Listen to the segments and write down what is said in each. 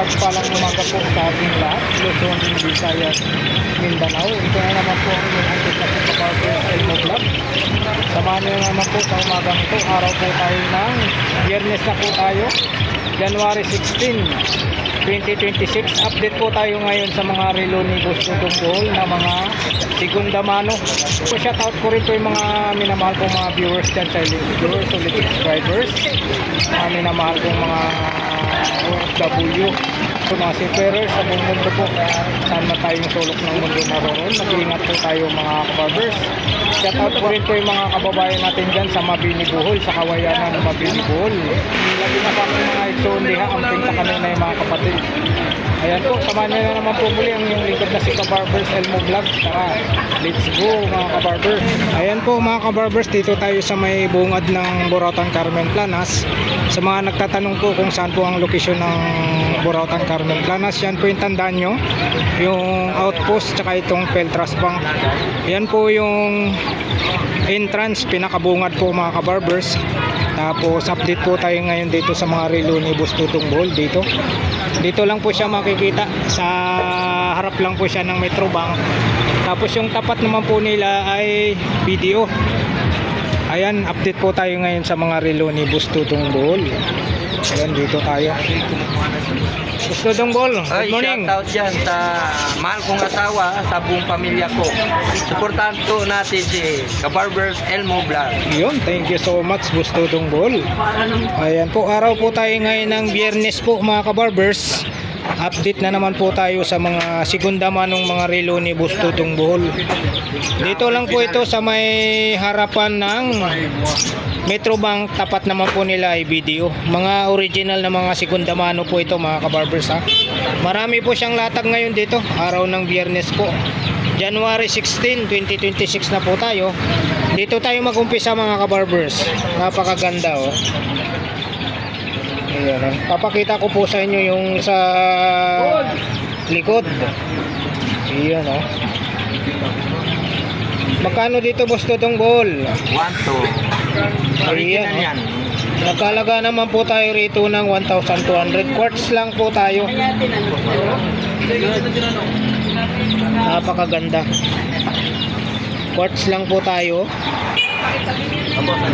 mapagpalang umaga po sa ating lahat, Luzon, Visayas, Mindanao. Ito na naman po ang inyong antik na Kabarbers Elmo Vlog. Samahan nyo naman po sa umagang ito. Araw po tayo ng Biyernes na po tayo, January 16, 2026. Update po tayo ngayon sa mga relo ni Boss Dudong Bohol na mga segunda mano. So shoutout ko rin po yung mga minamahal kong mga viewers dyan sa viewers, solid subscribers, mga minamahal kong mga OFW, so mga seafarers sa buong mundo po, saan na tayong sulok ng mundo naroon. Mag-iingat po tayo mga kabarbers. Shoutout po rin po yung mga kababayan natin dyan sa Mabini Bohol, sa kawayanan ng Mabini Bohol. Lagi na pa mga iksondiha ang pinta kanina yung mga kapatid. Ayan po, samahan nyo na naman po muli ang yung lingkod na si Kabarbers Elmo Vlog. Tara, let's go mga kabarbers. Ayan po mga kabarbers, dito tayo sa may bungad ng Burautan Carmen Planas. Sa mga nagtatanong po kung saan po ang lokasyon ng Burautan Carmen Planas, yan po yung tandaan nyo, yung outpost tsaka itong Peltras Bank. Yan po yung entrance, pinakabungad po mga kabarbers. Tapos update po tayo ngayon dito sa mga relo ni Boss Dudong Bohol dito lang po siya makikita, sa harap lang po siya ng Metro Bank. Tapos yung tapat naman po nila ay video. Ayan, update po tayo ngayon sa mga relo ni Boss Dudong Bohol. Ayan, dito tayo. Boss Dudong Bohol, good morning. Shoutout dyan sa mahal kong asawa, sa buong pamilya ko. Supportahan po natin si Kabarbers Elmo Vlog. Yun, thank you so much Boss Dudong Bohol. Ayan po, araw po tayo ngayon ng Biyernes po mga kabarbers. Update na naman po tayo sa mga segunda manong mga relo ni Boss Dudong Bohol. Dito lang po ito sa may harapan ng Metro Bank, tapat naman po nila ay video. Mga original na mga segunda mano po ito mga kabarbers ha. Marami po siyang latag ngayon dito, araw ng Biyernes po, January 16, 2026 na po tayo. Dito tayo mag-umpisa mga kabarbers. Napakaganda oh. Ayan, papakita ko po sa inyo yung sa likod. Ayan oh. Magkano dito Boss Dudong Bohol? 1-2. Original Ayan, yan. Nagkalaga naman po tayo rito ng 1,200. Quartz lang po tayo. Napakaganda. Quartz lang po tayo.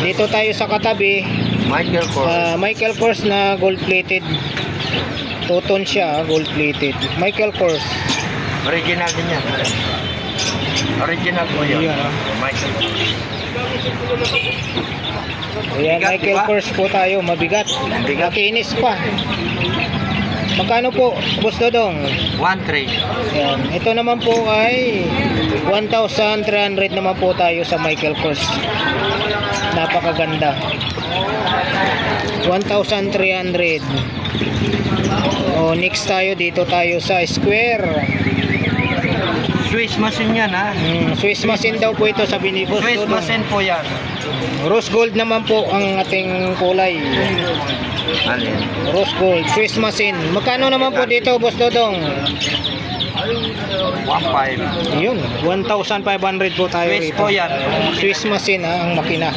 Dito tayo sa katabi, Michael Kors. Michael Kors na gold plated. Tuton siya, gold plated. Michael Kors. Original din yan. Original po yun. Ayan, Michael Kors. Ayan, Mabigat, Michael diba? Kors po tayo, mabigat. Mabigat. Makinis pa. Magkano po, Boss Dudong? 1-3. Ayan. Ito naman po ay 1,300 naman po tayo sa Michael Kors. Napakaganda. 1,300. O, next tayo, dito tayo sa Square. Swiss machine yan ha. Swiss machine daw po ito sa Binibos. Swiss machine po yan. Rose gold naman po ang ating kulay. Alin? Rose gold, Swiss machine. Magkano naman po dito, Boss Dudong? 1-5. Yun, 1,500 po tayo Swiss rito. po yan. Swiss machine ha, ang makina.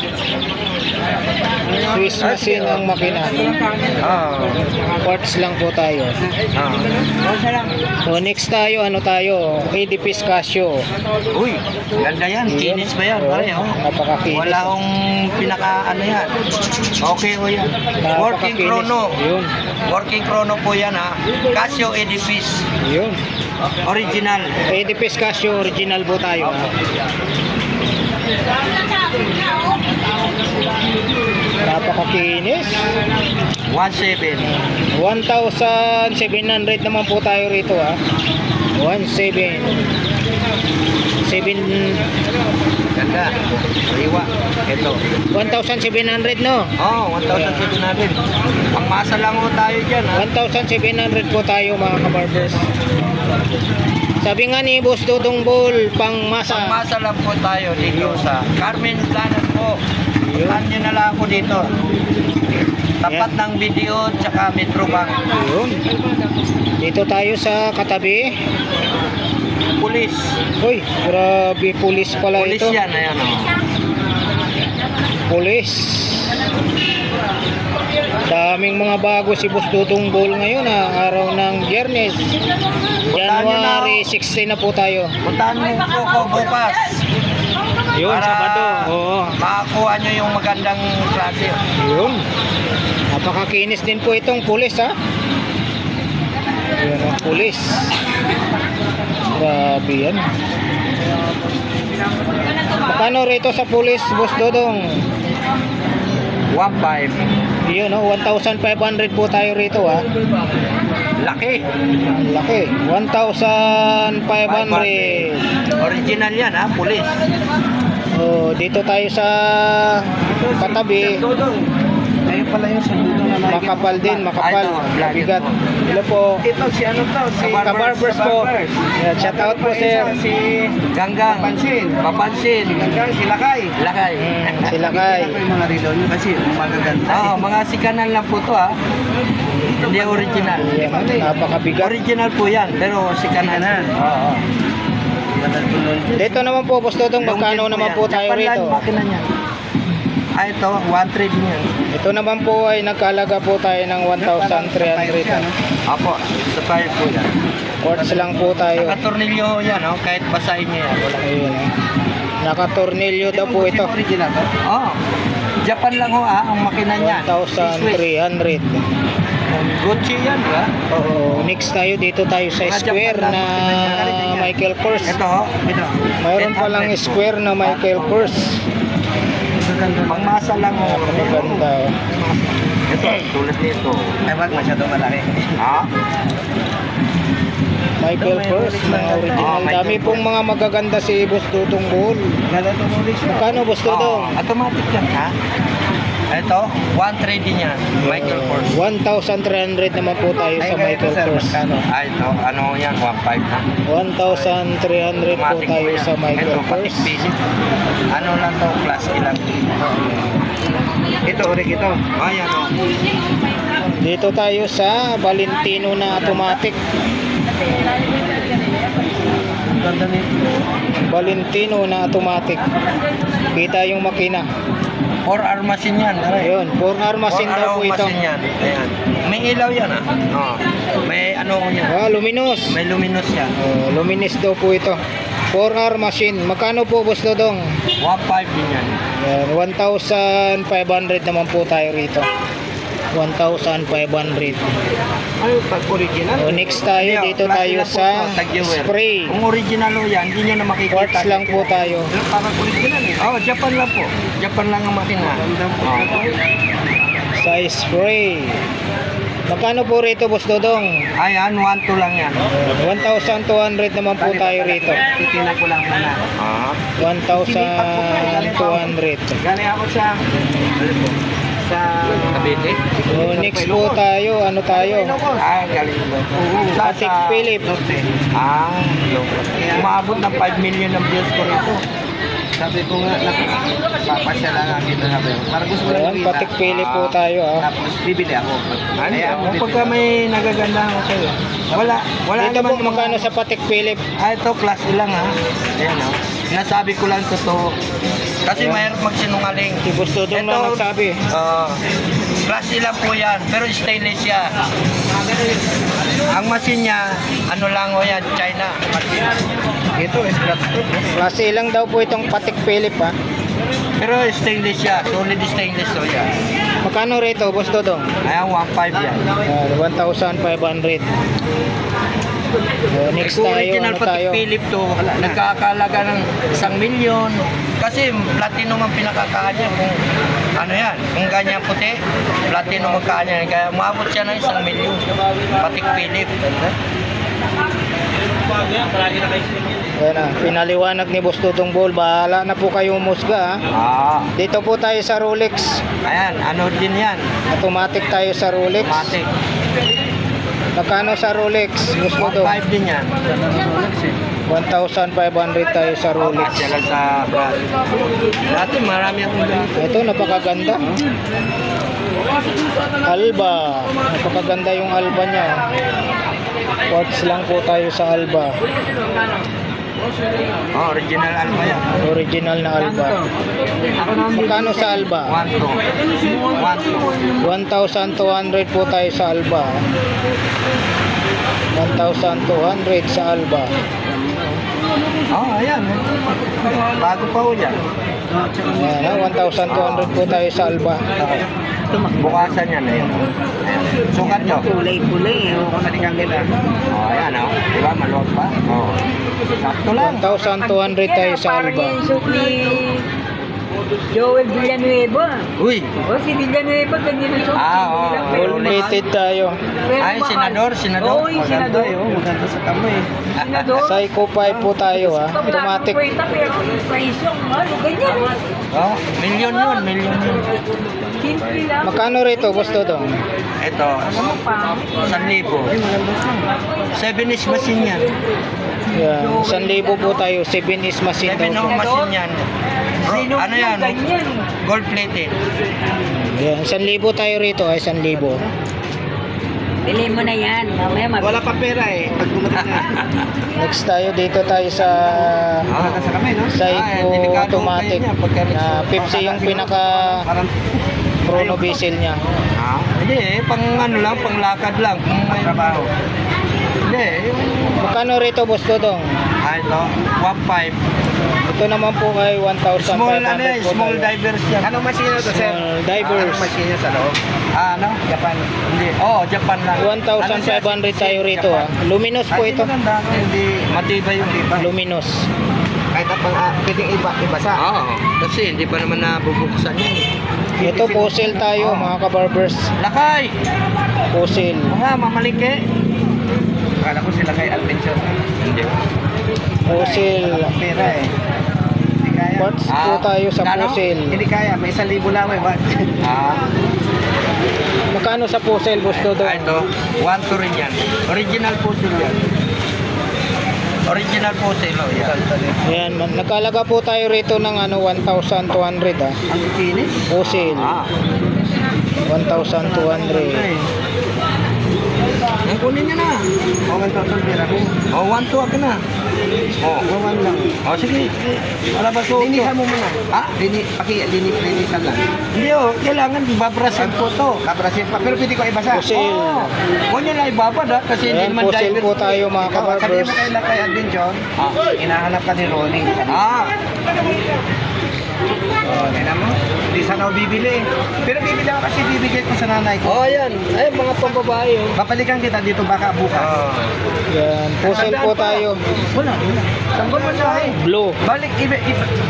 Swiss machine ang makina. Parts lang po tayo. So next tayo, ano tayo? EDP's Casio. Uy, ganda yan. Kinis ba yan? Pare, oh. Napakakinis. Wala akong pinaka ano yan. Okay o yan. Working Napakakinis. chrono. Yun. Working chrono po yan ha. Casio edifice. Yun. Original. EDP's Casio, original po tayo. Ha? Napakakinis. 1-7. 1,700 naman po tayo rito ha. 1,700. 7 Ganda. Riwa. Ito. 1,700 no? Oh, 1,700. Pangmasa lang ho tayo dyan ha. 1,700 po tayo mga kabarbers. Sabi nga ni Boss Dudong Bohol, pangmasa. Pangmasa lang po tayo dito sa Carmen Planas po. Saan nyo na lang ako dito. Tapat ng video tsaka Metro Bank. Yun. Dito tayo sa katabi. Pulis. Uy, grabe, pulis pala Pulis ito. yan, ayan o. Pulis. Daming mga bago si Boss Dudong Ball ngayon araw ng Biyernes. January 16 na po tayo. Puntahan mo po ko bukas. Yun, Para Sabado. Oo. makakuha nyo yung magandang klase. Yun. Napakakinis din po itong pulis ha. Yun ang pulis. Grabe yan. Magkano rito sa pulis, Boss Dodong? 1.5. Yun, no? 1,500 po tayo rito ha. Laki. Ang laki. 1,500. Original yan ha, pulis. Oh, dito tayo sa katabi. Ayun pala yung sandudong na lagi. Makapal din, makapal. Mabigat. Hello po. Ito si ano to? Si Kabarbers po. Yeah, shout out po sir. Si Ganggang. Papansin. Ganggang, si Lakay. Lakay. Si Lakay. Yung mga relo nyo kasi magaganda. Oo, mga sikanan lang po to ha. Hindi original. Yan, napakabigat. Original po yan, pero sikanan. Oo. Dito naman po, Boss Dodong, magkano naman po tayo rito? Makina niya. Ah, ito, 1.3 niya. Ito naman po ay nagkalaga po tayo ng 1,300. Apo, sa tayo po yan. Quartz lang po tayo. Nakatornilyo yan, oh, kahit basahin niya yan. Wala. Ayun. Nakatornilyo daw po ito. Original to? Oo. Japan lang ho ang makina niyan. 1,300. Gucci yan, ba? Oo. Next tayo, dito tayo sa square na Michael Kors. Ito, ho. Ito. Mayroon palang square na Michael Kors. Pangmasa lang ho. Maganda. Ito, tulad nito. Ay, wag masyado malaki. Ha? Michael Kors, mga original. Dami pong mga magaganda si Boss Dudong Ball. Magkano, Boss Dudong? Automatic yan, ha? Ito, 1.3 din yan. Michael Kors. 1,300 naman po tayo sa Michael Kors. Ah, ito, ano yan, 1.5 na. 1,300 po tayo sa Michael Ito, patik Kors. basic. Ano lang to, class ilang. Ito, ulit ito. Ayan, o. Dito tayo sa Valentino na automatic. Ganda nito. Valentino na automatic. Kita yung makina. 4-hour machine yan. Ayun, 4-hour machine daw po ito. Machine yan. Ayan. May ilaw yan, ha? Oo. May ano yan. Ah, luminous. May luminous yan. Oh, luminous daw po ito. 4-hour machine. Magkano po, Boss Dodong? 1.5 din yan. Yan, 1,500 naman po tayo rito. 1,500. Ay, pag original. O, next tayo, dito tayo sa spray. Kung original o yan, hindi nyo na makikita. Quartz lang po tayo. Parang original eh. Oh, Japan lang po. Japan lang ang makina. Sa spray. Magkano po rito, Boss Dodong? Ayan, 1.2 lang yan. 1,200 naman po tayo rito. Titinan ko lang muna. 1,200. Galing ako sa Cavite. So, next po tayo, ano tayo? Ah, galing mo. Patek Philip. Umabot ng 5 million ang views ko rito. Sabi ko nga, papasya lang ang dito sabi ko. Para gusto ko lang Ayan, Patek Philip po tayo. Tapos bibili ako. Pagka may nagaganda ako sa'yo. Wala Dito po, naman. magkano sa Patek Philip? Ah, ito, class lang ha. Ayan o. Nasabi ko lang totoo. Kasi Ayan. mahirap magsinungaling. Si Boss Dodong Ito, lang nagsabi. class lang po yan, pero stainless siya. Ang machine niya, ano lang o yan, China. Ito, scratch proof. Klase lang daw po itong Patek Philip ha. Pero stainless siya, solid stainless o yan. Magkano rito, Boss Dodong? Ayan, 1.5 yan. 1,500. Next Kung tayo, original ano Patek tayo? Philip to, nagkakalaga ng 1 milyon. Kasi platinum ang pinakakanya kung ano yan, kung ganyan puti, platinum ang kanya. Kaya umabot siya ng 1 milyon. Patek Philip. Ayan na, pinaliwanag ni Boss Dodong Ball. Bahala na po kayo musga ha. Dito po tayo sa Rolex. Ayan, ano din yan. Automatic tayo sa Rolex. Matic. Magkano sa Rolex, Boss Dodong? 1.5 din yan. 1,500 tayo sa Rolex. Kasya lang sa brand. Dati marami akong ganito. Ito, napakaganda. Alba. Napakaganda yung Alba niya. Quartz lang po tayo sa Alba. Oh, original Alba yan. Original na Alba. Magkano sa Alba? 1,200. 1,200 po tayo sa Alba. 1,200 sa Alba. Oh, ayan. Bago pa ho yan. Ayan, 1,200 po tayo sa Alba. Bukasan yan na yun. Sukat nyo. Kulay-kulay eh. Huwag ko nalikang nila. Oh, ayan oh. Diba, maluwag pa? Oh. Sakto lang. 1,200 tayo sa Parang Alba. yung suit ni Joel Villanueva. Uy. O, si Villanueva, ganyan ang suit. Oo. Gold plated tayo. Ay, senador. Oo, yung senador. Maganda sa kamay. Senador. Psycho 5 po tayo ha. Automatic. Pero yung price yung ano, ganyan. Oh, milyon yun. Milyon yun. Simple lang. Magkano rito, Boss Dodong? Ito, Ano pa? 1,000. 7 is machine yan. Yan, 1,000 po tayo. 7 is machine 7 daw. ang machine yan. Bro, Sino ano yan? ganyan? Gold plated. Yan, 1,000 tayo rito ay 1,000. Bili mo na yan. Mamaya Wala pa pera eh. Pag dumating na. Next tayo dito tayo sa Sa kamay, no? Psycho automatic na 50 yung pinaka Parang chrono bezel niya. Hindi eh, pang ano lang, pang lakad lang. Kung may trabaho. Hindi eh. Magkano rito, Boss Dodong? Ito, 1,500. Ito naman po ay 1,500 Small ano eh, po small tayo. divers yan. Anong machine ito, sir? Small divers. machine sa loob? Ano? Japan. Hindi. Oh, Japan lang. 1,500 tayo rito ha. Luminous po ito. Maganda, hindi matibay yung iba. Luminous. Kahit pang pwedeng ibasa. Oo, kasi hindi pa naman nabubuksan yun. Ito puzzle tayo mga kabarbers. Lakay! Puzzle. Mga mamalike. Akala ko sila kay adventure. Hindi. Puzzle. Pera eh. Hindi kaya. Parts po tayo sa puzzle. Hindi kaya, may 1,000 lang eh. Magkano sa puzzle, Boss Dodong? Ito, 1,200 rin yan. Original puzzle yan. Original puzzle, oh yan. Ayan, nagkalaga po tayo rito ng 1,200 ha. Ang kinis? Puzzle. 1,200. Ang kunin niya na. O, 1,000 pera ko. O, 1,200 ka na. O, 1,100 lang. O, sige. Wala ba so? Linihan mo muna. Ha? Linisan lang. Hindi o, kailangan babrasin po to. Babrasin pa, pero pwede ko ibasa. Puzzle. Huwag niyo lang ibabad ha, kasi hindi Ayan, man puzzle po tayo mga Sabihin kabarbers. mo kay Lakay Adventure, hinahanap ka ni Ronnie. Oh, tingnan mo. Hindi sana ako bibili. Pero bibili ako kasi bibigay ko sa nanay ko. Oh, yan. Ay, mga pambabae. Oh. Babalikan kita dito baka bukas. Yan, puzzle po tayo. Wala. Sambol mo siya eh. Blue. Balik,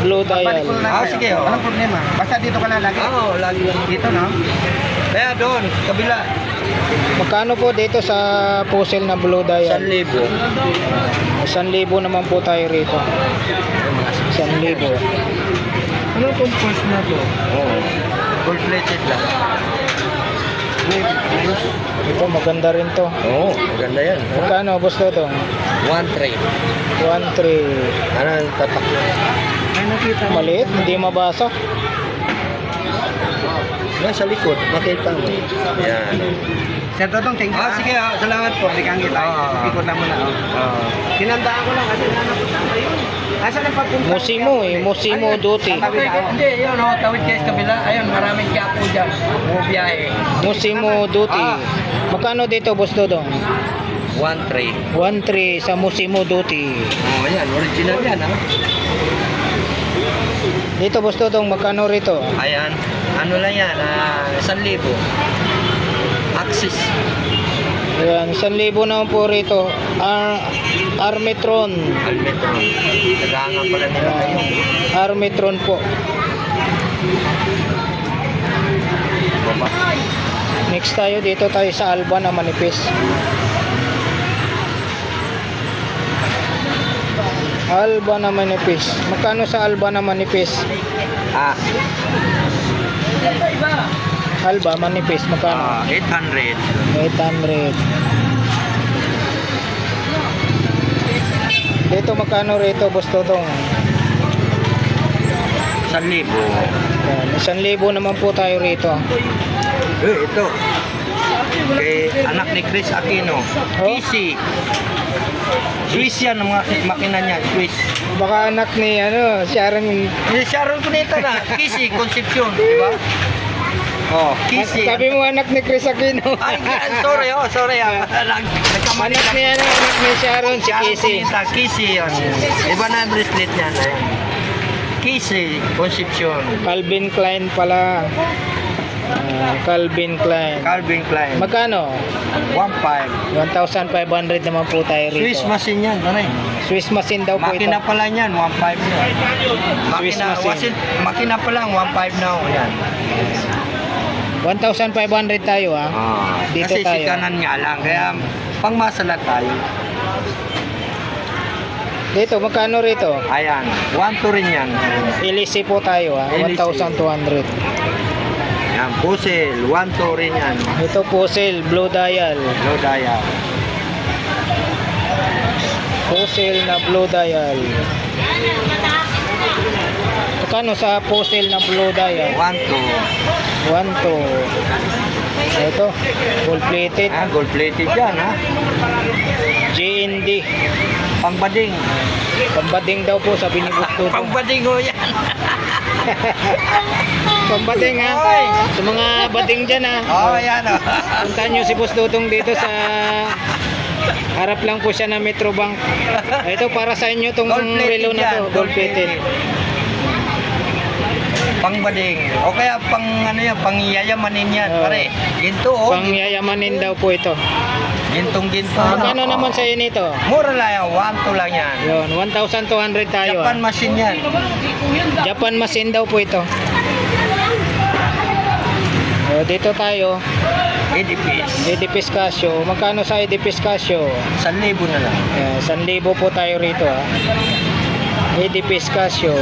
Blue balik dial. ko na lang sa'yo. sige, oh. Walang problema. Basta dito ka na lagi. Oo, lagi yan. Dito, no? Kaya doon, kabila. Magkano po dito sa puzzle na blue dial? 1,000. 1,000 naman po tayo rito. 1,000. Ano itong first na to? Oo. Full plated lang. Ito, maganda rin to. Oo, maganda yan. Magkano, Boss Dodong? 1,300. 1,300. Ano ang tatak yun? May nakita mo. Maliit, hindi mabasa. Yan sa likod, makita mo. Yan. Sir Totong, thank you. Sige, salamat po. Balikan kita. Ikot lang muna. Kinandaan ko lang kasi nanap ko sa yun. Asa na pagpunta? Musimo eh, Musimo Duty. Hindi, yun o. Tawid kayo sa kabila. Ayun, maraming kiyapo dyan. Bubiyahe. Musimo Duty. Magkano dito, Boss Dodong? 1,300. 1,300 sa Musimo Duty. Oo, yan. Original yan, ha? Dito, Boss Dodong, magkano rito? Ayan. Ano lang yan? 1,000. Axis. Ayan, 1,000 naman po rito. Armitron. Almetron. Nagahangan pala nila kayo. Armitron po. Baba. Next tayo, dito tayo sa Alba na manipis. Alba na manipis. Magkano sa Alba na manipis? Alba manipis, magkano? 800. 800. Dito magkano rito, Boss Dodong? 1,000. Yan, 1,000 naman po tayo rito. Ito. Kay anak ni Chris Aquino. Oh. PC. Swiss yan ang mga makina niya, Swiss. Baka anak ni Sharon. Sharon Cuneta na, Kisi, Concepcion, di ba? Oh, Kisi. Sabi mo anak ni Chris Aquino. Ay, sorry. Nagkamali Anak lang. ni Sharon, si Sharon Casey. Cuneta, Kisi yun. Iba na ang bracelet niya na yun. Kisi, Concepcion. Calvin Klein pala. Calvin Klein. Calvin Klein. Magkano? 1.5. 1,500 naman po tayo rito. Swiss machine yan, ano Swiss machine daw po ito. Makina pala niyan, 1.5 na. Swiss machine. Makina pa lang, 1.5 na. Yan. 1,500 tayo Dito Kasi tayo. sikanan nga lang, kaya pangmasalat tayo. Dito, magkano rito? Ayan, 1.2 rin yan. LC po tayo LC. 1,200. Yan, puzzle, 1.2 rin yan. Ito puzzle, blue dial. Low dial. Puzzle na blue dial. Magkano sa puzzle na blue dial? 1.2. 1,200. Ito, gold plated. Ah, gold plated yan, ha? JND. Pangbading. Pambading daw po sa binibusto. Pangbading ho yan. Pambading Sa mga bading dyan Oh, yan, oh. Puntahan nyo si Boss Dudong dito sa harap lang po siya ng Metrobank. Ito para sa inyo tong Gold plated relo na to, yan, gold plated. Pangbading. O kaya pang ano yan, pangyayamanin yan, Oh. pare. Ginto, oh. Pangyayamanin daw po ito. Gintong-ginto. Magkano naman sa iyo nito? Mura lang yan, 1.2 lang yan. Yun, 1,200 tayo. Japan machine yan. Japan machine daw po ito. Dito tayo, Edipis. Edipis Casio. Magkano sa Edipis Casio? 1,000 na lang. 1,000 po tayo rito Edipis Casio.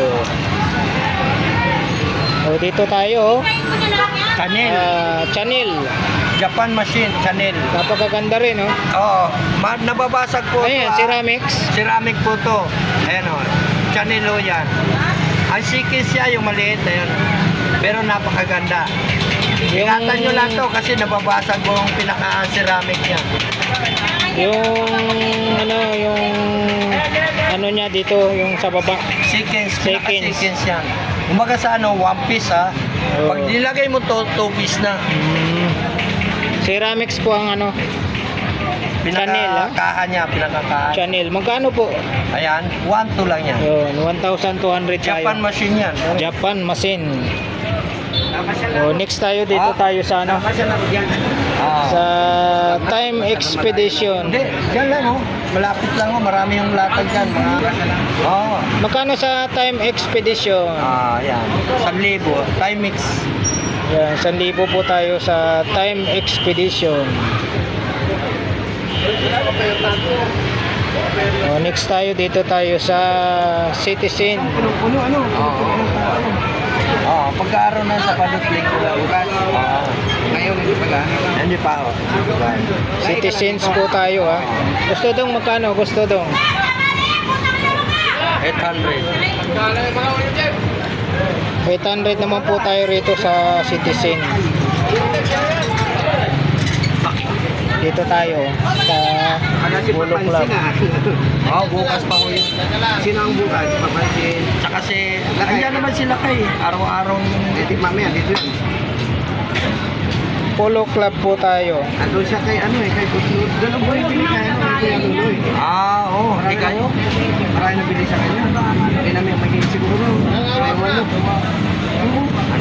Dito tayo Chanel. Chanel. Japan machine, Chanel. Napakaganda rin Oo. Nababasag po Ayan, ito, ceramics. Ceramic po to. Ayan o. Chanel o yan. Ang sikis siya, yung maliit na yun. Pero napakaganda. Ingatan nyo lang to kasi nababasag po ang pinaka-ceramic niya. Yung ano niya dito, yung sa baba. Seconds, Seconds. pinaka-seconds yan. Umaga sa one piece ha. Oo. Pag nilagay mo to, 2 piece na. Ceramics po ang Chanel Pinaka-kaha niya, pinaka-kaha. Chanel. Magkano po? Ayan, 1.2 lang yan. Yun, 1,200 tayo. Japan machine yan. Japan machine. Next tayo dito tayo sa sa Time Expedition. Hindi, dyan lang oh. Malapit lang oh. Marami yung latag dyan. Oo. Magkano sa Time Expedition? Yan. 1,000. Timex. Yan, 1,000 po tayo sa Time Expedition. Next tayo dito tayo sa Citizen. Pagkaroon na sa palutling ko lang. Ngayon, hindi pa hindi pa oh. Citizens po tayo Gusto dong magkano? Gusto dong 800 naman po tayo rito sa Citizen. Dito tayo sa Polo Club. Bukas pa ko yun. Sino ang bukas? Papansin. Saka andyan naman sila kay araw-araw yung mamaya dito yun. Polo Club po tayo. Andun siya kay kay Kusnud. Doon ang buhay pili kaya kay Anuloy. Oo. Hindi kayo? Marami na bili sa kanya. Hindi namin magiging siguro.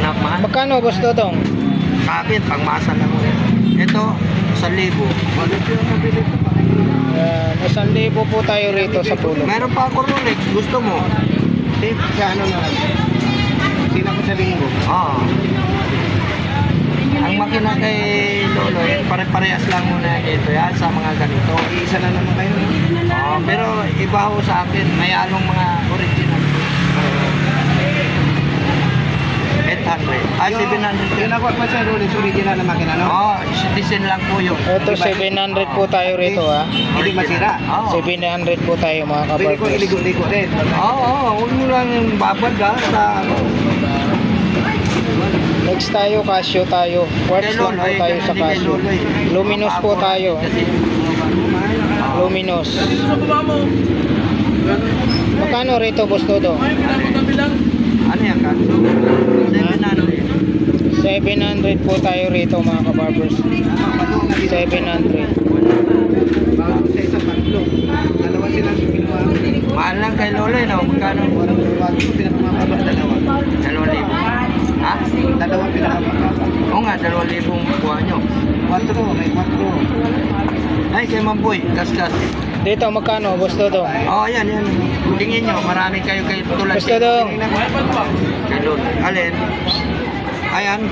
Anak man. Magkano gusto dong? Kapit, pangmasa lang mo yan. Ito, 1,000. Yan, 1,000 po tayo rito sa Polo. Meron pa ako Rolex. Gusto mo? Sa ano na? Hindi na ko sa linggo. Ang makina kay Lolo, pare-parehas lang muna ito yan sa mga ganito. Isa na naman kayo. Pero iba ho sa akin. May along mga original. 800. 700. Yung nakuha ko sa Rolex original na makina, no? Citizen lang po yun. Ito 700 po tayo rito Hindi masira. 700 po tayo mga Pwede ko kabarkers. iligo-ligo rin. Huwag mo lang yung babad sa Next tayo, Casio tayo. Quartz lang po tayo sa Casio. Luminous po tayo. Luminous. Magkano rito, Boss Todo? Ano yan, kanso? 700. 700 po tayo rito mga kabarbers. 700. Bago sa isang tatlo. Dalawa silang kinuha. Mahal lang kay Lola, no? Magkano? Walang pinakamababa, dalawa. 2,000. Ha? Dalawa pinakamababa. Oo nga, 2,000 buha nyo. 4, may 4. Ay, kay Mamboy, kaskas. Dito magkano, Boss Todo? Oo, yan. Tingin nyo, marami kayo tulad. Boss Todo. Kay Lola. Alin? Ayan,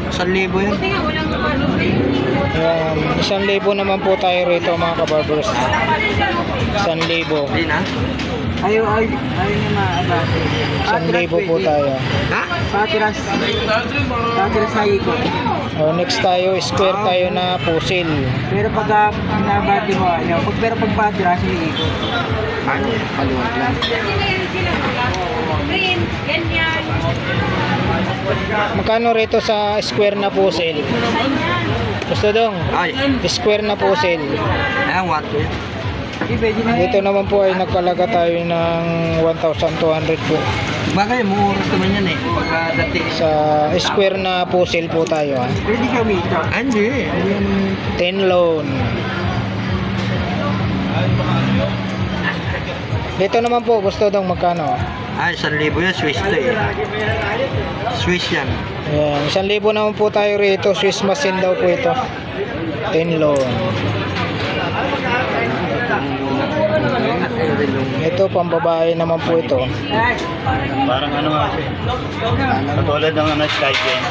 1,000 yan. Ayan, 1,000 naman po tayo rito mga kabarbers. 1,000. Di na? Ayaw niya maabate. 1,000 po tayo. Ha? Patiras na ikot. Next tayo, square tayo na puzzle. Pero pag nabati mo, ayaw. Pero pag patiras, hindi ikot. Ano? Kaluwag lang. Magkano rito sa square na puzzle? Gusto dong? Ay, Square na puzzle. ayan, what? Dito naman po ay nagkalaga tayo ng 1,200 po. Bagay, mo oras naman yan eh. Pagkadating. Sa square na puzzle po tayo. Pwede ka umito. Hindi. 10 loan. Dito naman po, gusto dong magkano? Ay, 1,000 yan. Swiss to eh. Swiss yan. Ayan, 1,000 naman po tayo rito. Swiss machine daw po ito. 10 loan. Ito, pambabae naman po ito. Parang ano nga siya. Katulad ng ano, Skyjet.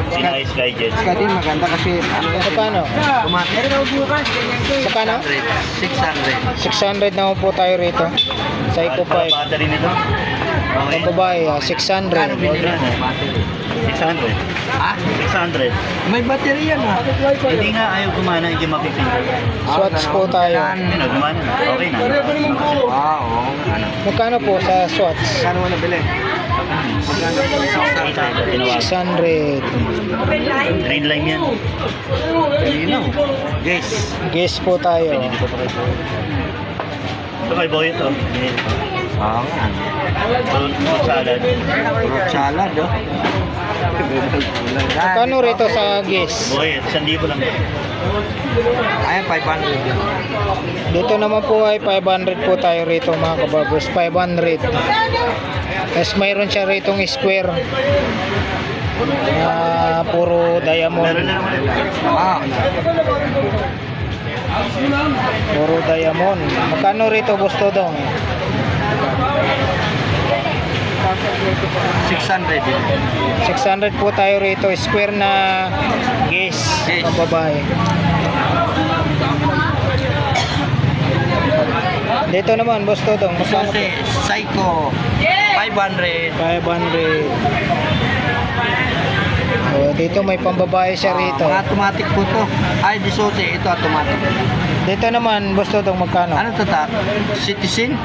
Sina Skyjet. Kasi maganda kasi Magkano? Automatic. Magkano? 600. 600 naman po tayo rito. Sa Eco 5. Battery nito. Okay. Pambabae, 600. Kano binili mo? 600. Ha? 600. May battery yan ha. Hindi nga ayaw gumana, hindi mapipinta. Swatch po tayo. Ano, gumana na. Okay na. Ah, oo. Ano? Magkano po sa Swatch? kano mo nabili? 600. Green line yan. Linaw. Guys. Guess po tayo. Ito kay Boy ito. Oo nga. Fruit salad. Fruit salad oh. Magkano rito sa guess? Boy, 1,000 lang. Ayan, 500. Dito naman po ay 500 po tayo rito mga kabarbers. 500. Tapos mayroon siya ritong square. Puro Meron diamond. na naman. Ah, Puro diamond. Magkano rito gusto dong? 600. 600 po tayo rito. Square na guess. Guess. Ang babae. Dito naman, boss Todong, magkano po? Susi, Psycho, 500. 500. Dito may pambabae siya rito. Mga automatic po to. Ay, di Susi, ito automatic. Dito naman, boss Todong, magkano? Ano to ta? Citizen?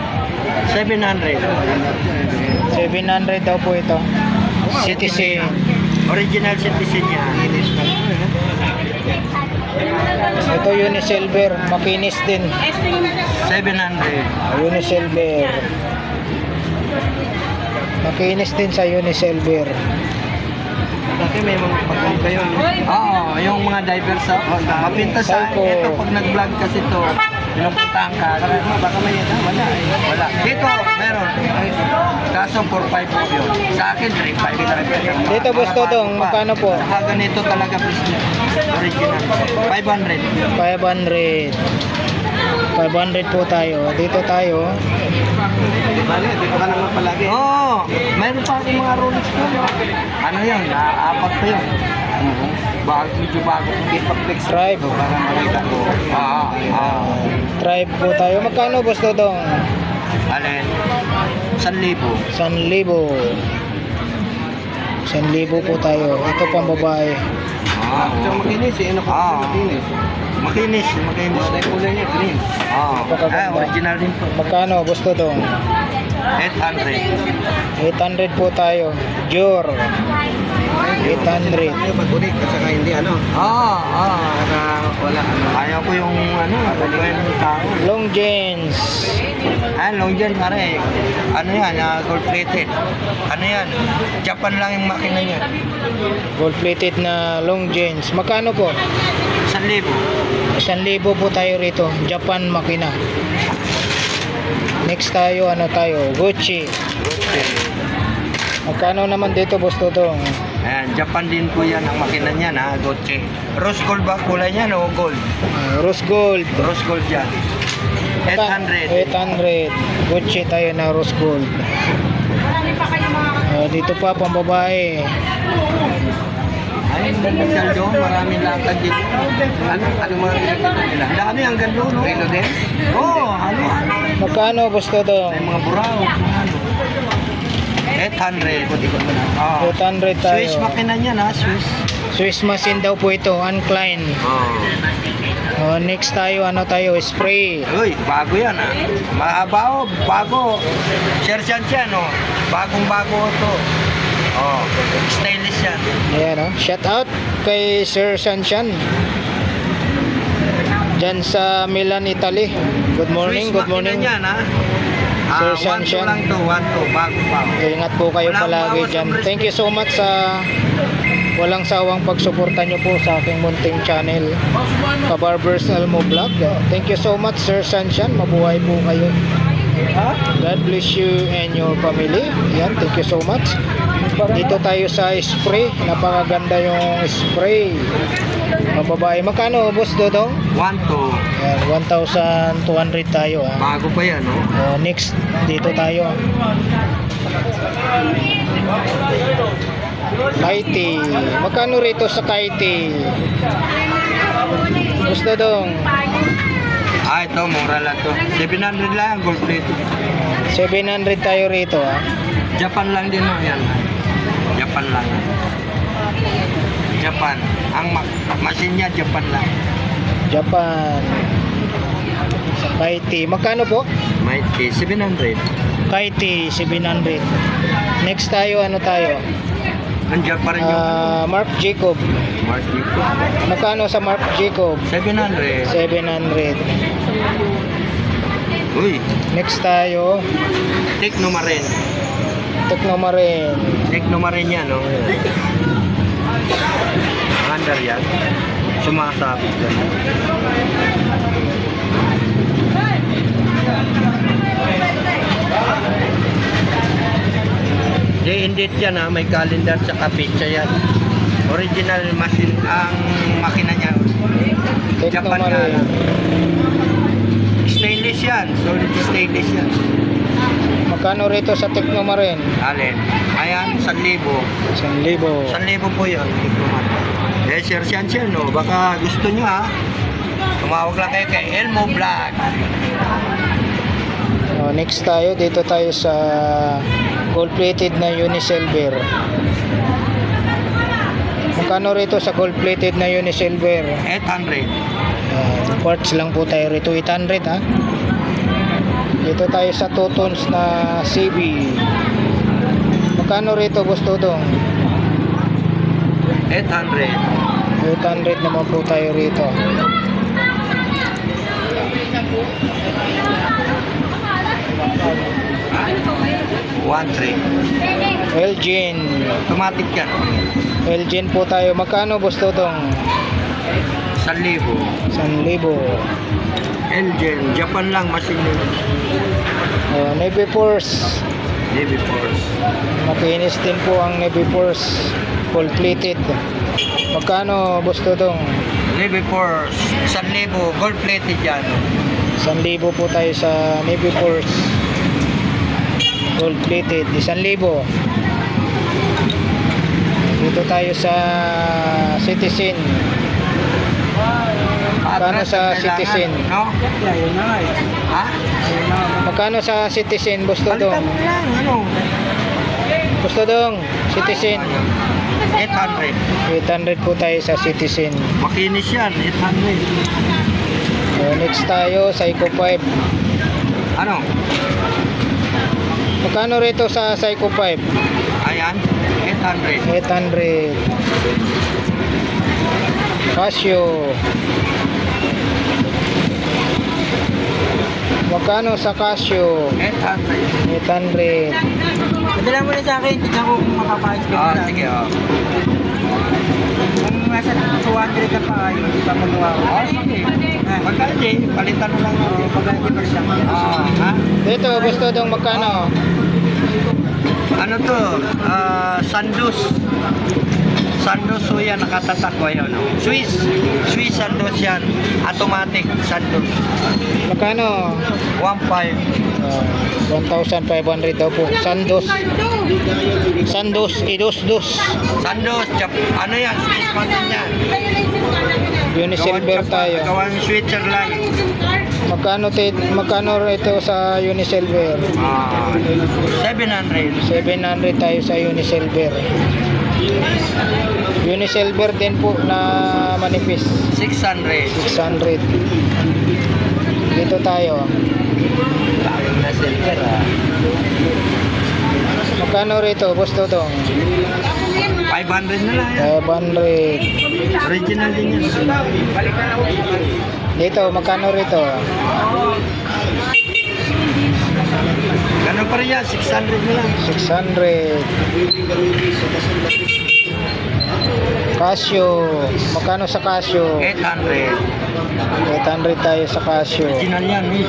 700. 700 daw po ito. Citizen. Original Citizen yan. Ito Unisilver, makinis din. 700. Unisilver. Makinis din sa Unisilver. Dati may mga pagkaiba yun. Oo, yung mga diver sa mapinta sa Psycho. ito pag nag-vlog kasi to, pinupuntahan ka. Baka may ito, wala eh. Wala. Dito, meron. Kaso 4-5 po yun. Sa akin, 3-5. Dito, boss Todong, magkano po? Saka ganito talaga business. Original. 500. 500. 500 po tayo. Dito tayo. Bale, di pa ka naman palagi. Oo, mayroon pa akong mga Rolex ko. Ano yun? Apat pa yun. Bago, medyo bago. Ipag-flex Drive. para makita ko. Drive po tayo. Magkano, boss Todong? Alin? 1,000. 1,000. 1,000 po tayo. Ito pang babae. So makinis eh. Ano ko makinis? Makinis. Ay, kulay niya, green. Original din po. Magkano, boss Todong? 800. 800 po tayo. Jure. 800. Pag-unik at saka hindi ano. Para wala ano. Ayaw ko yung ano, pagkain ng tao. Long jeans. Long John, pare. Ano yan, gold plated. Ano yan, Japan lang yung makina niya. Gold plated na long jeans. Magkano po? 1,000. 1,000 po tayo rito. Japan makina. Next tayo, ano tayo? Gucci. Magkano naman dito, Boss Dodong? Ayan, Japan din po yan ang makina niya na Gucci. Rose gold ba kulay niya o gold? Rose gold. Rose gold yan. 800. 800. Gucci tayo na rose gold. Dito pa, pambabae. Ay, nagdasal doon, maraming lakad dito. Ano mga nila? Ang dami hanggang doon, no? Relo din? Oo, ano. Magkano, Boss Dodong? May mga buraw. Ano. 800. 800 tayo. Swiss makina niya na, Swiss. Swiss machine daw po ito, Uncline. Next tayo, ano tayo? Spray. Uy, bago yan ah. Mahabaw, bago. Sergeant yan, oh. Bagong-bago ito. Oh, stainless yan. Ayan, oh. Shout out kay Sir Sanshan. Diyan sa Milan, Italy. Good morning, Swiss good morning. makina yan, ha? Sir 1-2 Sanshan. lang to, 1-2, bago pa. Ingat po kayo Walang palagi bawas dyan. ang respect. Thank you so much sa walang sawang pagsuporta nyo po sa aking munting channel, Kabarbers Elmo Vlog. Thank you so much, Sir Sanshan. Mabuhay po kayo. God bless you and your family. Yan, thank you so much. Dito tayo sa spray. Napakaganda yung spray. Mababae. Magkano, Boss Dodong? 1-2. Yan, 1,200 tayo. Bago pa yan, no? Next, dito tayo. Kaiti. Magkano rito sa Kaiti? Boss Dodong? Ito, mura lang to. 700 lang, gold plate. 700 tayo rito, ha? Japan lang din mo yan. Japan lang. Japan. Ang machine niya, Japan lang. Japan. Sa Kaiti. Magkano po? Might be 700. Kaiti, 700. Next tayo, ano tayo? Nandiyan pa rin yung Marc Jacob. Mark dito. Magkano sa Marc Jacob? 700. 700. Uy, Next tayo, Tecno Marin. Tecno Marin. Tecno Marin yan, no? Under yan. Sumasabit yan. Hindi yan ha, may calendar sa pizza yan. Original machine ang makina niya. Tecno Japan Marin. na. Stainless yan, solid stainless yan. Magkano rito sa Tecno Marin? Alin? Ayan, 1,000. 1,000. 1,000 po yun. Sir Sanshan, no? Baka gusto nyo ha. Tumawag lang kayo kay Elmo Vlog. Next tayo, dito tayo sa gold plated na Unisilver. Magkano rito sa gold plated na Unisilver? 800. Parts lang po tayo rito, 800, ha. Dito tayo sa Tutons na CB. Magkano rito, Boss Dodong? 800. 800 naman po tayo rito. Elgin. Automatic yan. Elgin po tayo. Magkano, Boss Dodong? 1,000. 1,000. Elgin. Japan lang machine yun. Navy Force. Navy Force. Makinis din po ang Navy Force. Full plated. Magkano, Boss Dodong? Navy Force. 1,000. Gold plated yan. 1,000 po tayo sa Navy Force. Gold plated. 1,000. Dito tayo sa Citizen. Magkano sa Citizen? No? Yun na nga eh. Ha? Magkano sa Citizen, Boss Dodong? Palitan mo lang. Ano? Boss Dodong, Citizen. 800. 800 po tayo sa Citizen. Makinis yan. 800. Next tayo, Psycho 5. Ano? Magkano rito sa Psycho 5? Ayan. 800. 800. Casio. Magkano sa Casio? 800. 800. Padala mo na sa akin, tignan ko kung makapayos ka Ah, na. sige, oh. Kung nasa 200 ka pa, yung di pa magawa ko. Oh, sige. Magkano din? Palitan na lang natin. Pag-20%. Ah, ha? Dito, gusto dong magkano? Ano to? Sandus. Sandus so yan, nakatatak ko yun. No? Swiss Sandus yan. Automatic Sandus. Magkano? 1.5. 1,500 daw po. Sandos. Idus-dus. Sandus, ano yan? Swiss pa din yan. Unisilver tayo. Gawang Switzerland. Magkano rito sa Unisilver? 700. 700 tayo sa Unisilver. Unisilver din po na manipis. 600. 600. Dito tayo. Tayong na silver Magkano rito, boss Totong? 500 na lang yan. 500. Original din yan. Dito, magkano rito? Ganun pa rin yan, 600 na lang. 600. Casio. Magkano sa Casio? 800. 800 tayo sa Casio. Original yan, eh.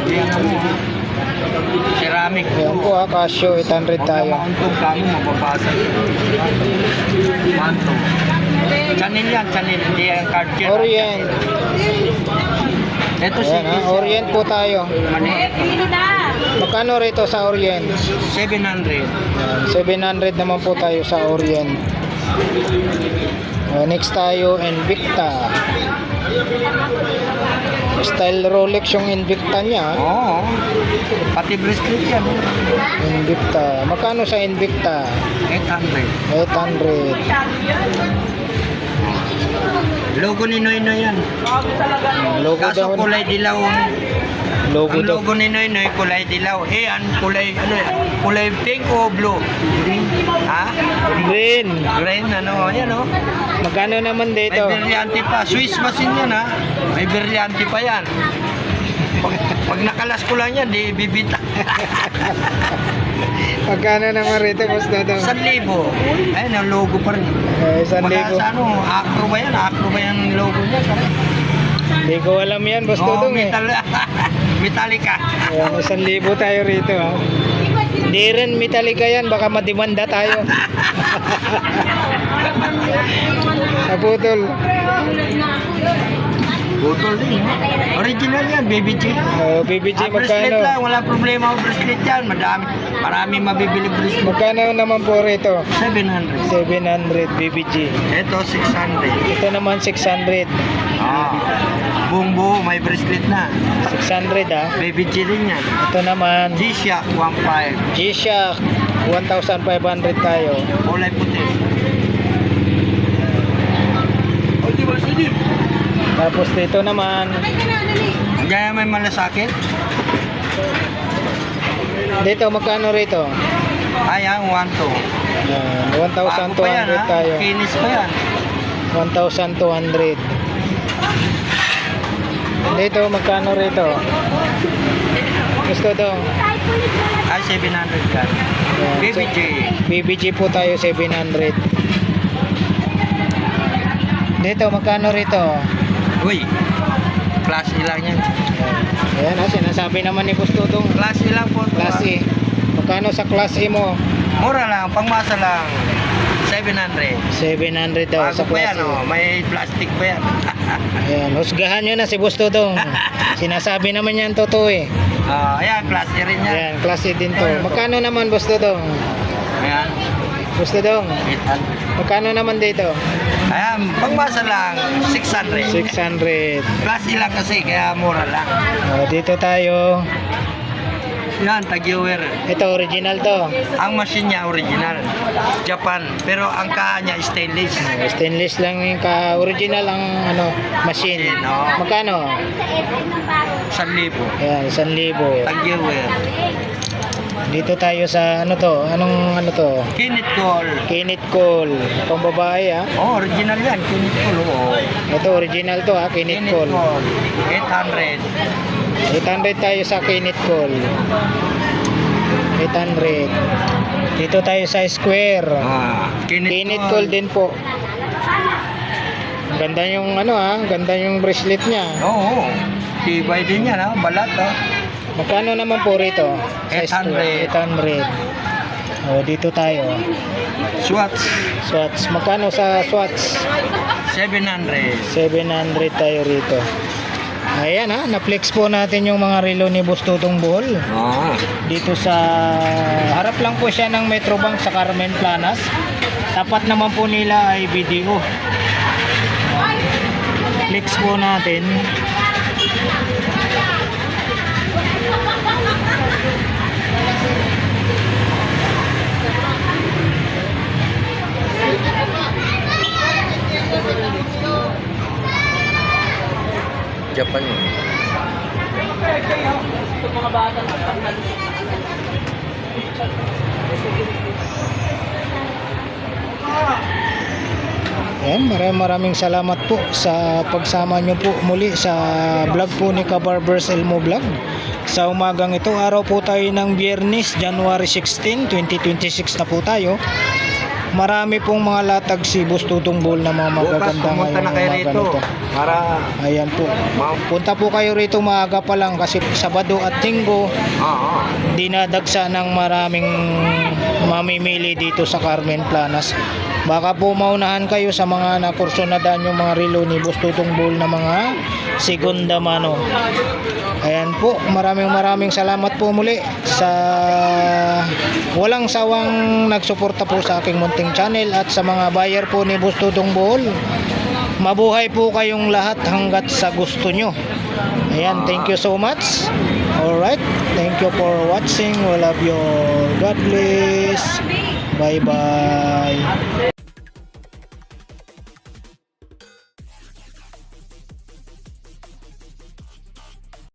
Yan mo, ha. Ceramic. Ayan po ha, Casio. 800 tayo. Huwag ka mababasa. Manto. Chanel yan, Chanel. Hindi yan card yan. Orient. Ito si Ayan ha, Orient po tayo. Maliit. Magkano rito sa Orient? 700. Ayan, 700 naman po tayo sa Orient. Next tayo, Invicta. Style Rolex yung Invicta niya. Oo. Pati bracelet yan. Invicta. Magkano sa Invicta? 800. 800. Logo ni Noy Noy yan. Logo Kaso daw. kulay dilaw. Logo Ang daw. logo ni Noy Noy kulay dilaw. Ang kulay ano yan? Kulay pink o blue? Ha? Green. Green ano? Yan oh. Magkano naman May dito? brilyante pa. Swiss machine yan ha. May brilyante pa yan. Pag nakalas ko lang yan, di bibita. Magkano naman rito, boss Dodong? 1,000. Ayun, ang logo pa rin. 1,000. Sa ano, acro ba yan? Acro ba yan ang logo niya? Hindi ko alam yan, boss Dodong eh. Metallica. Ayan, 1,000 tayo rito ha. Hindi rin Metallica yan, baka madimanda tayo. Naputol. Botol din. Original yan, Baby G. BBG, Bracelet magkano? lang, wala problema ang bracelet yan. Marami mabibili bracelet. Magkano naman po rito? 700. 700 BBG. Ito, 600. Ito naman 600. Buong buo, may bracelet na. 600 ha. Baby G rin yan. Ito naman G-Shock 1.5. G-Shock 1,500 tayo. Kulay puti. Tapos dito naman Diyan may malasakit. dito magkano rito? Ayan, 1.2. Ayan, Bago pa yan, 1,200 ha? tayo. Kinis pa yan. 1,200. Dito magkano rito? Gusto dong. Ay, 700 ka. Ayan, Baby G. BBG po tayo 700. Dito magkano rito? Uy, class E lang yan. Ayan ha, sinasabi naman ni Boss Dodong. Class E lang po. Class E. Magkano sa Class E mo? Mura lang, pangmasa lang. 700. 700 daw sa Bago pa Class yan, E. oh. May plastic pa yan. Ayan, husgahan nyo na si Boss Dodong. Sinasabi naman yan totoo eh. Ayan, class E rin yan. Ayan, Class E din to. Magkano naman Boss Dodong? Ayan, Boss Dodong, 800. magkano naman dito? Ayan, pangmasa lang, 600. 600. Class E lang kasi, kaya mura lang. Dito tayo. Yan, Tag-Heuer. Ito, original to. Ang machine niya original, Japan, pero ang kaa niya stainless. Stainless lang yung ka-original ang ano, machine. Oo. Magkano? 1,000. Ayan, 1,000. Tag-Heuer. Dito tayo sa ano to? Anong ano to? Kinit call. Kinit Call. Pang babae ah. Oh, original yan. Kinit call. Oh. Ito original to ah, Kinit Call. 800. 800 tayo sa Kinit Call. 800. Dito tayo sa Square. Kinit Call din po. Ganda yung ano ah, ganda yung bracelet niya. Oo. Tibay din yan ha. Balat ha. Magkano naman po rito? Sa 800. Square, 800. Oh, dito tayo. Swatch. Swatch. Magkano sa Swatch? 700. 700 tayo rito. Ayan ha, na-flex po natin yung mga relo ni Boss Tutong Bohol. Oo. Dito sa harap lang po siya ng Metrobank sa Carmen Planas. Tapat naman po nila ay BDO. Flex po natin. Japan yun. Ayan, maraming salamat po sa pagsama nyo po muli sa vlog po ni Kabarbers Elmo Vlog. Sa umagang ito, araw po tayo ng Biyernes, January 16, 2026 na po tayo. Marami pong mga latag si Boss Tutong Bohol na mga Bukas magaganda pumunta na kayo rito. Para Ayan po. Punta po kayo rito maaga pa lang kasi Sabado at Linggo dinadagsa ng maraming mamimili dito sa Carmen Planas. Baka po maunahan kayo sa mga nakursunadan yung mga relo ni Boss Tutong Bohol na mga segunda mano. Ayan po, maraming salamat po muli sa walang sawang nagsuporta po sa aking munting channel at sa mga buyer po ni Boss Tutong Bohol. Mabuhay po kayong lahat hanggat sa gusto nyo. Ayan, thank you so much. Alright, thank you for watching. We love you all. God bless. Bye bye.